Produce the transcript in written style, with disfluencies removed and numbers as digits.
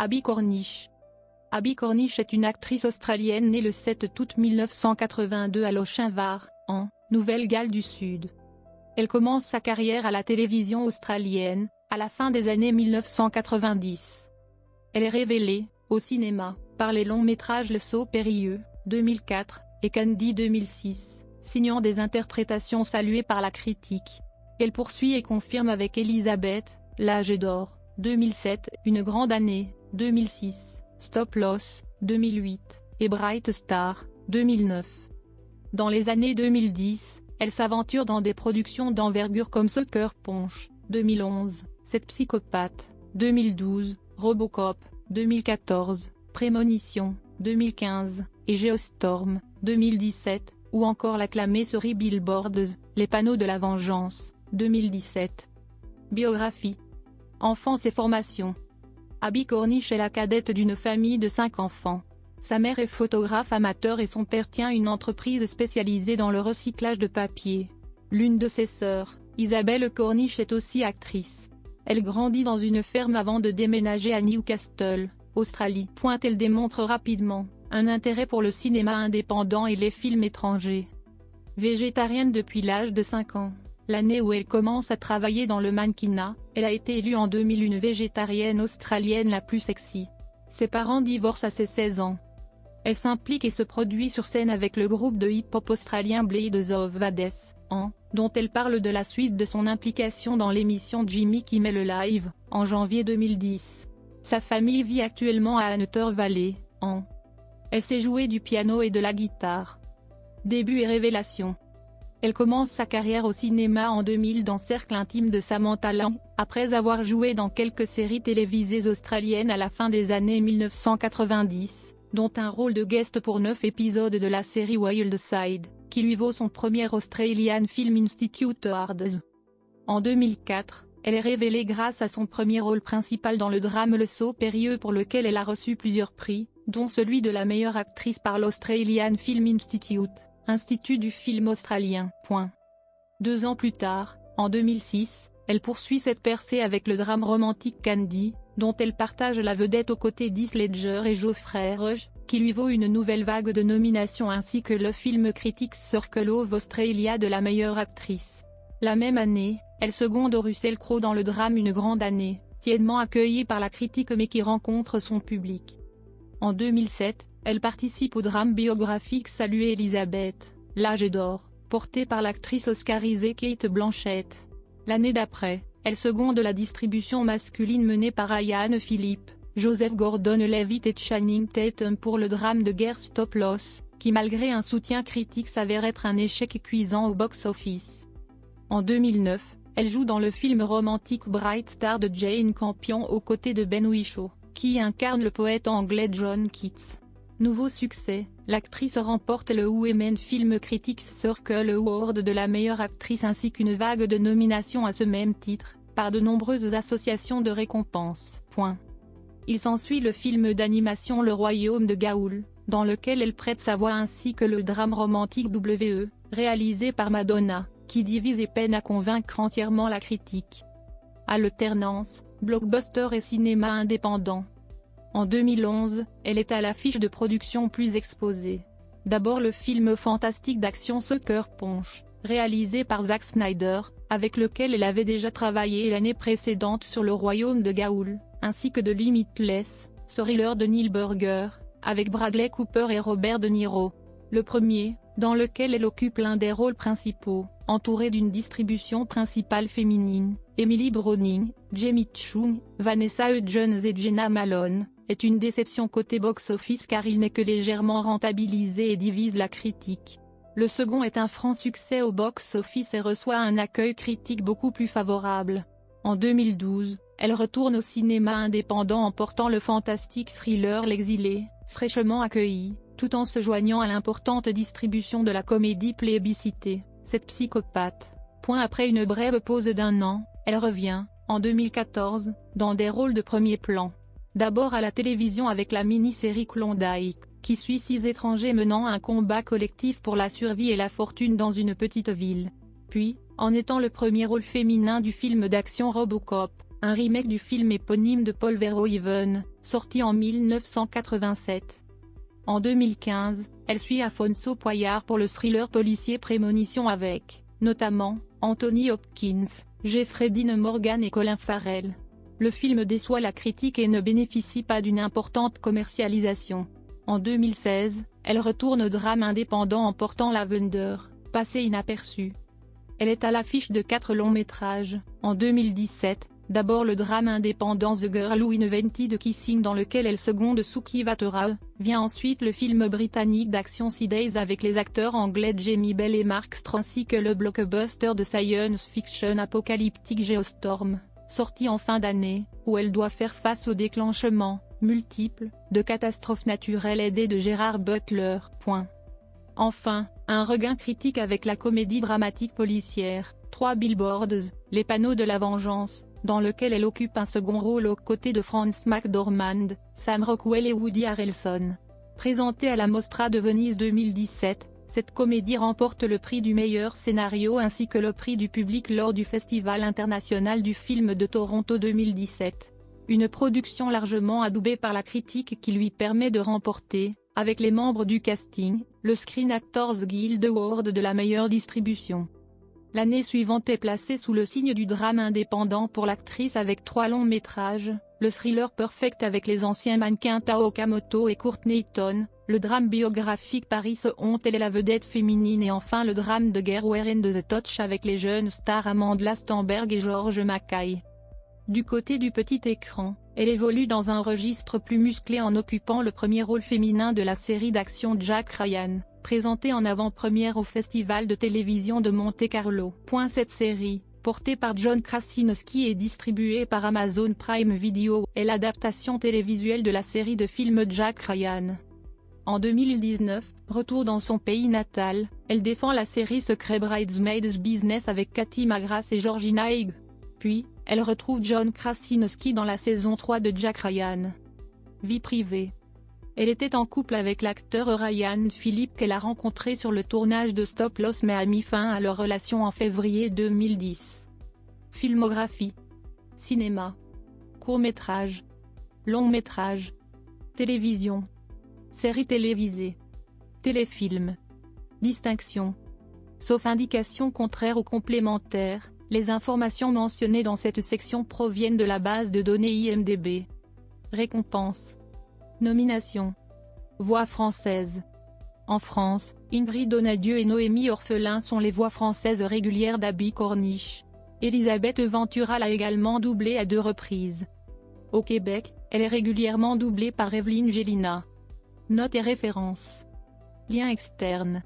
Abby Cornish. Abby Cornish est une actrice australienne née le 7 août 1982 à Lochinvar, en Nouvelle-Galles du Sud. Elle commence sa carrière à la télévision australienne, à la fin des années 1990. Elle est révélée, au cinéma, par les longs métrages Le Saut Périlleux, 2004, et Candy 2006, signant des interprétations saluées par la critique. Elle poursuit et confirme avec Elisabeth, L'âge d'or, 2007, Une grande année, 2006, Stop Loss, 2008, et Bright Star, 2009. Dans les années 2010, elle s'aventure dans des productions d'envergure comme Sucker Punch, 2011, Cette psychopathe, 2012, Robocop, 2014, Prémonition, 2015, et Geostorm, 2017, ou encore l'acclamée série Billboards, Les panneaux de la vengeance, 2017. Biographie. Enfance et formation. Abby Cornish est la cadette d'une famille de 5 enfants. Sa mère est photographe amateur et son père tient une entreprise spécialisée dans le recyclage de papier. L'une de ses sœurs, Isabelle Cornish, est aussi actrice. Elle grandit dans une ferme avant de déménager à Newcastle, Australie. Elle démontre rapidement un intérêt pour le cinéma indépendant et les films étrangers. Végétarienne depuis l'âge de 5 ans, l'année où elle commence à travailler dans le mannequinat, elle a été élue en 2001 végétarienne australienne la plus sexy. Ses parents divorcent à ses 16 ans. Elle s'implique et se produit sur scène avec le groupe de hip-hop australien Blades of Hades, dont elle parle de la suite de son implication dans l'émission Jimmy Kimmel Live, en janvier 2010. Sa famille vit actuellement à Hunter Valley, Elle sait jouer du piano et de la guitare. Début et révélation. Elle commence sa carrière au cinéma en 2000 dans Cercle intime de Samantha Lang, après avoir joué dans quelques séries télévisées australiennes à la fin des années 1990, dont un rôle de guest pour 9 épisodes de la série Wild Side, qui lui vaut son premier Australian Film Institute Awards. En 2004, elle est révélée grâce à son premier rôle principal dans le drame Le Saut Périlleux pour lequel elle a reçu plusieurs prix, dont celui de la meilleure actrice par l'Australian Film Institute, Institut du film australien. 2 ans plus tard, en 2006, elle poursuit cette percée avec le drame romantique Candy, dont elle partage la vedette aux côtés d'Heath Ledger et Geoffrey Rush, qui lui vaut une nouvelle vague de nominations ainsi que le Film Critics Circle of Australia de la meilleure actrice. La même année, elle seconde Russell Crowe dans le drame Une grande année, tièdement accueilli par la critique mais qui rencontre son public. En 2007, elle participe au drame biographique Salut Elisabeth, L'âge d'or, porté par l'actrice oscarisée Cate Blanchett. L'année d'après, elle seconde la distribution masculine menée par Ryan Phillippe, Joseph Gordon-Levitt et Channing Tatum pour le drame de guerre Stop Loss, qui malgré un soutien critique s'avère être un échec cuisant au box-office. En 2009, elle joue dans le film romantique Bright Star de Jane Campion aux côtés de Ben Whishaw, qui incarne le poète anglais John Keats. Nouveau succès, l'actrice remporte le Women Film Critics Circle Award de la meilleure actrice ainsi qu'une vague de nominations à ce même titre, par de nombreuses associations de récompenses. Il s'ensuit le film d'animation Le Royaume de Gaoul, dans lequel elle prête sa voix ainsi que le drame romantique W.E., réalisé par Madonna, qui divise et peine à convaincre entièrement la critique. À l'alternance, blockbuster et cinéma indépendant. En 2011, elle est à l'affiche de productions plus exposées. D'abord le film fantastique d'action Sucker Punch, réalisé par Zack Snyder, avec lequel elle avait déjà travaillé l'année précédente sur Le Royaume de Gaoul, ainsi que de Limitless, thriller de Neil Burger, avec Bradley Cooper et Robert De Niro. Le premier, dans lequel elle occupe l'un des rôles principaux, entourée d'une distribution principale féminine, Emily Browning, Jamie Chung, Vanessa Hudgens et Jenna Malone, est une déception côté box-office car il n'est que légèrement rentabilisé et divise la critique. Le second est un franc succès au box-office et reçoit un accueil critique beaucoup plus favorable. En 2012, elle retourne au cinéma indépendant en portant le fantastique thriller L'Exilé, fraîchement accueilli, tout en se joignant à l'importante distribution de la comédie plébiscitée, Cette psychopathe. Après une brève pause d'1 an, elle revient, en 2014, dans des rôles de premier plan. D'abord à la télévision avec la mini-série Klondike, qui suit 6 étrangers menant un combat collectif pour la survie et la fortune dans une petite ville. Puis, en étant le premier rôle féminin du film d'action Robocop, un remake du film éponyme de Paul Verhoeven, sorti en 1987. En 2015, elle suit Afonso Poyard pour le thriller policier Prémonition avec, notamment, Anthony Hopkins, Jeffrey Dean Morgan et Colin Farrell. Le film déçoit la critique et ne bénéficie pas d'une importante commercialisation. En 2016, elle retourne au drame indépendant en portant Lavender, passé inaperçu. Elle est à l'affiche de 4 longs métrages, en 2017, d'abord le drame indépendant The Girl Who Invented Kissing dans lequel elle seconde Suki Vatera, vient ensuite le film britannique d'action Sea Days avec les acteurs anglais Jamie Bell et Mark Strong ainsi que le blockbuster de science-fiction apocalyptique Geostorm, sorti en fin d'année, où elle doit faire face au déclenchement, multiple, de catastrophes naturelles aidées de Gerard Butler. Enfin, un regain critique avec la comédie dramatique policière, 3 Billboards, Les panneaux de la vengeance, dans lequel elle occupe un second rôle aux côtés de Frances McDormand, Sam Rockwell et Woody Harrelson. Présentée à la Mostra de Venise 2017, cette comédie remporte le prix du meilleur scénario ainsi que le prix du public lors du Festival international du film de Toronto 2017. Une production largement adoubée par la critique qui lui permet de remporter, avec les membres du casting, le Screen Actors Guild Award de la meilleure distribution. L'année suivante est placée sous le signe du drame indépendant pour l'actrice avec 3 longs métrages, le thriller Perfect avec les anciens mannequins Tao Okamoto et Courtney Eaton, le drame biographique Paris Honte elle est la vedette féminine et enfin le drame de guerre Where in the Touch avec les jeunes stars Amanda Stenberg et George Mackay. Du côté du petit écran, elle évolue dans un registre plus musclé en occupant le premier rôle féminin de la série d'action Jack Ryan, présentée en avant-première au Festival de télévision de Monte-Carlo. Cette série, portée par John Krasinski et distribuée par Amazon Prime Video, est l'adaptation télévisuelle de la série de films Jack Ryan. En 2019, retour dans son pays natal, elle défend la série Secret Bridesmaids Business avec Cathy McGrath et Georgina Haig. Puis, elle retrouve John Krasinski dans la saison 3 de Jack Ryan. Vie privée. Elle était en couple avec l'acteur Ryan Phillippe qu'elle a rencontré sur le tournage de Stop Loss mais a mis fin à leur relation en février 2010. Filmographie. Cinéma. Court-métrage. Long-métrage. Télévision. Séries télévisées. Téléfilm. Distinction. Sauf indication contraire ou complémentaire, les informations mentionnées dans cette section proviennent de la base de données IMDb. Récompenses. Nomination. Voix française. En France, Ingrid Donadieu et Noémie Orphelin sont les voix françaises régulières d'Abby Cornish. Elisabeth Ventura l'a également doublée à 2 reprises. Au Québec, elle est régulièrement doublée par Evelyne Gélina. Notes et références. Liens externes.